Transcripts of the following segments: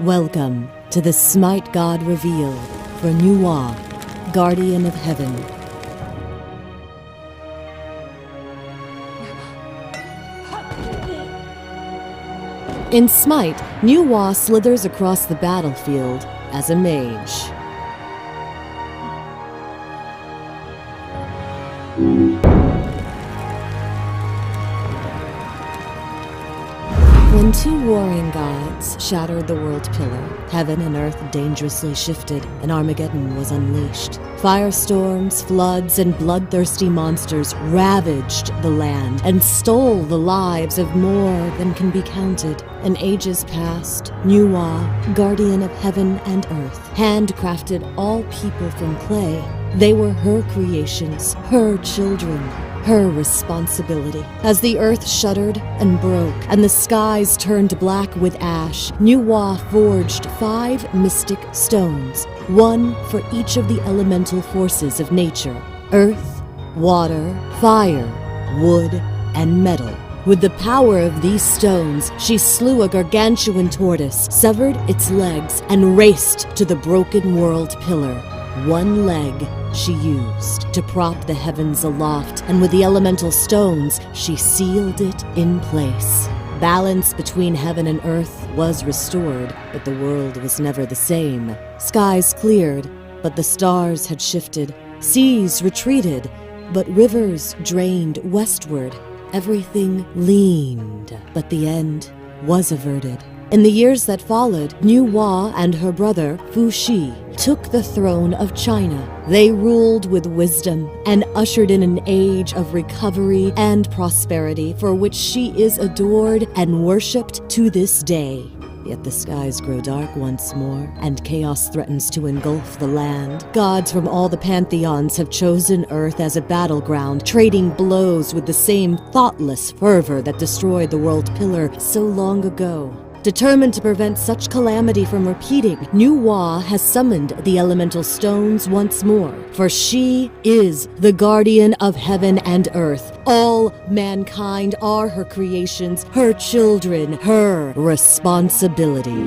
Welcome to the SMITE God reveal for Nuwa, Guardian of Heaven. In SMITE, Nuwa slithers across the battlefield as a mage. When two warring gods shattered the world pillar, heaven and earth dangerously shifted, and Armageddon was unleashed. Firestorms, floods, and bloodthirsty monsters ravaged the land and stole the lives of more than can be counted. In ages past, Nuwa, guardian of heaven and earth, handcrafted all people from clay. They were her creations, her children, her responsibility. As the earth shuddered and broke, and the skies turned black with ash, Nuwa forged 5 mystic stones, one for each of the elemental forces of nature: earth, water, fire, wood, and metal. With the power of these stones, she slew a gargantuan tortoise, severed its legs, and raced to the broken world pillar. One leg she used to prop the heavens aloft, and with the elemental stones, she sealed it in place. Balance between heaven and earth was restored, but the world was never the same. Skies cleared, but the stars had shifted. Seas retreated, but rivers drained westward. Everything leaned, but the end was averted. In the years that followed, Nuwa and her brother, Fu Shi, took the throne of China. They ruled with wisdom and ushered in an age of recovery and prosperity for which she is adored and worshipped to this day. Yet the skies grow dark once more, and chaos threatens to engulf the land. Gods from all the pantheons have chosen Earth as a battleground, trading blows with the same thoughtless fervor that destroyed the world pillar so long ago. Determined to prevent such calamity from repeating, Nuwa has summoned the elemental stones once more, for she is the guardian of heaven and earth. All mankind are her creations, her children, her responsibility.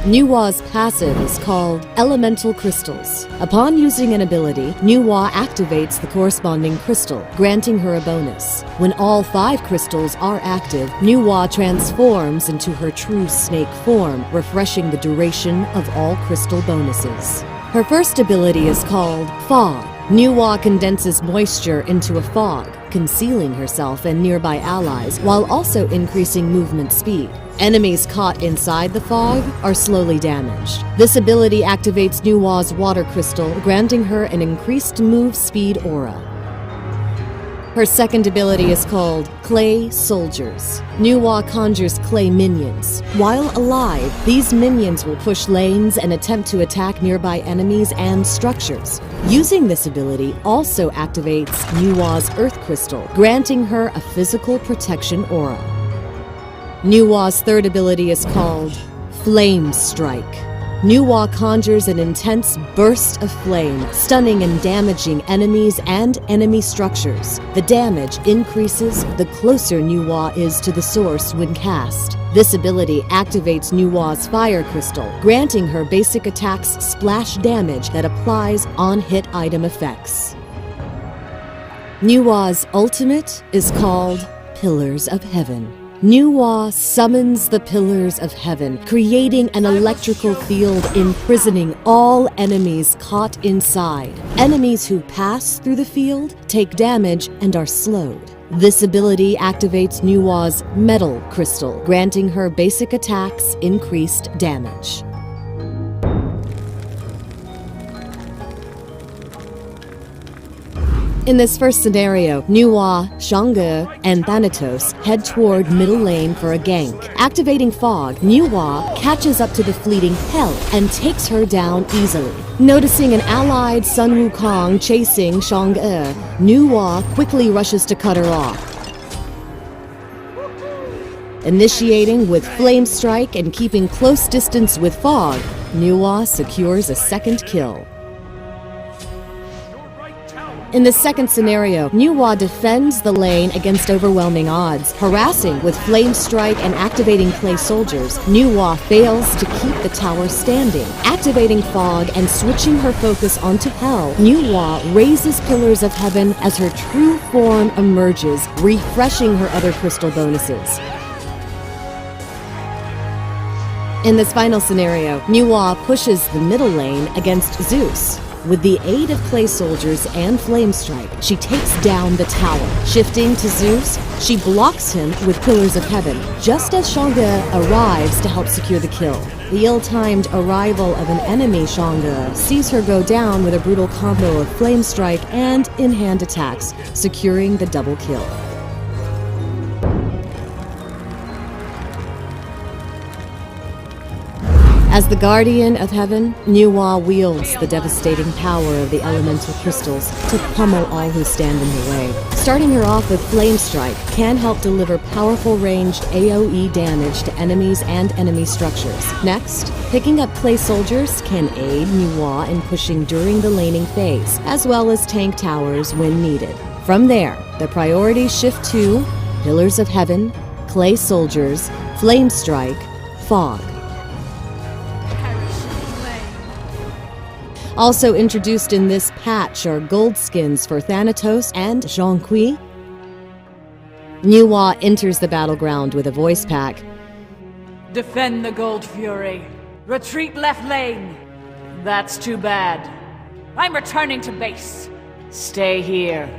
Nuwa's passive is called Elemental Crystals. Upon using an ability, Nuwa activates the corresponding crystal, granting her a bonus. When all 5 crystals are active, Nuwa transforms into her true snake form, refreshing the duration of all crystal bonuses. Her first ability is called Fog. Nuwa condenses moisture into a fog, concealing herself and nearby allies, while also increasing movement speed. Enemies caught inside the fog are slowly damaged. This ability activates Nuwa's water crystal, granting her an increased move speed aura. Her second ability is called Clay Soldiers. Nuwa conjures clay minions. While alive, these minions will push lanes and attempt to attack nearby enemies and structures. Using this ability also activates Nuwa's Earth Crystal, granting her a physical protection aura. Nuwa's third ability is called Flame Strike. Nuwa conjures an intense burst of flame, stunning and damaging enemies and enemy structures. The damage increases the closer Nuwa is to the source when cast. This ability activates Nuwa's Fire Crystal, granting her basic attacks splash damage that applies on hit item effects. Nuwa's ultimate is called Pillars of Heaven. Nuwa summons the Pillars of Heaven, creating an electrical field imprisoning all enemies caught inside. Enemies who pass through the field take damage and are slowed. This ability activates Nuwa's Metal Crystal, granting her basic attacks increased damage. In this first scenario, Nuwa, Shangge, and Thanatos head toward middle lane for a gank. Activating Fog, Nuwa catches up to the fleeting Hell and takes her down easily. Noticing an allied Sun Wukong chasing Shangge, Nuwa quickly rushes to cut her off. Initiating with Flame Strike and keeping close distance with Fog, Nuwa secures a second kill. In the second scenario, Nuwa defends the lane against overwhelming odds. Harassing with Flame Strike and activating Clay Soldiers, Nuwa fails to keep the tower standing. Activating Fog and switching her focus onto Hell, Nuwa raises Pillars of Heaven as her true form emerges, refreshing her other crystal bonuses. In this final scenario, Nuwa pushes the middle lane against Zeus. With the aid of Clay Soldiers and Flame Strike, she takes down the tower. Shifting to Zeus, she blocks him with Pillars of Heaven, just as Shanga arrives to help secure the kill. The ill-timed arrival of an enemy Shanga sees her go down with a brutal combo of Flame Strike and in-hand attacks, securing the double kill. As the Guardian of Heaven, Nuwa wields the devastating power of the elemental crystals to pummel all who stand in her way. Starting her off with Flame Strike can help deliver powerful ranged AoE damage to enemies and enemy structures. Next, picking up Clay Soldiers can aid Nuwa in pushing during the laning phase, as well as tank towers when needed. From there, the priorities shift to Pillars of Heaven, Clay Soldiers, Flame Strike, Fog. Also introduced in this patch are gold skins for Thanatos and Zhongqi. Nuwa enters the battleground with a voice pack. Defend the Gold Fury. Retreat left lane. That's too bad. I'm returning to base. Stay here.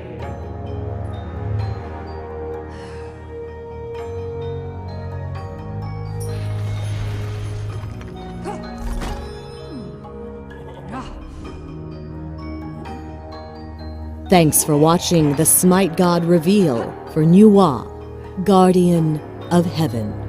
Thanks for watching the SMITE God reveal for Nuwa, Guardian of Heaven.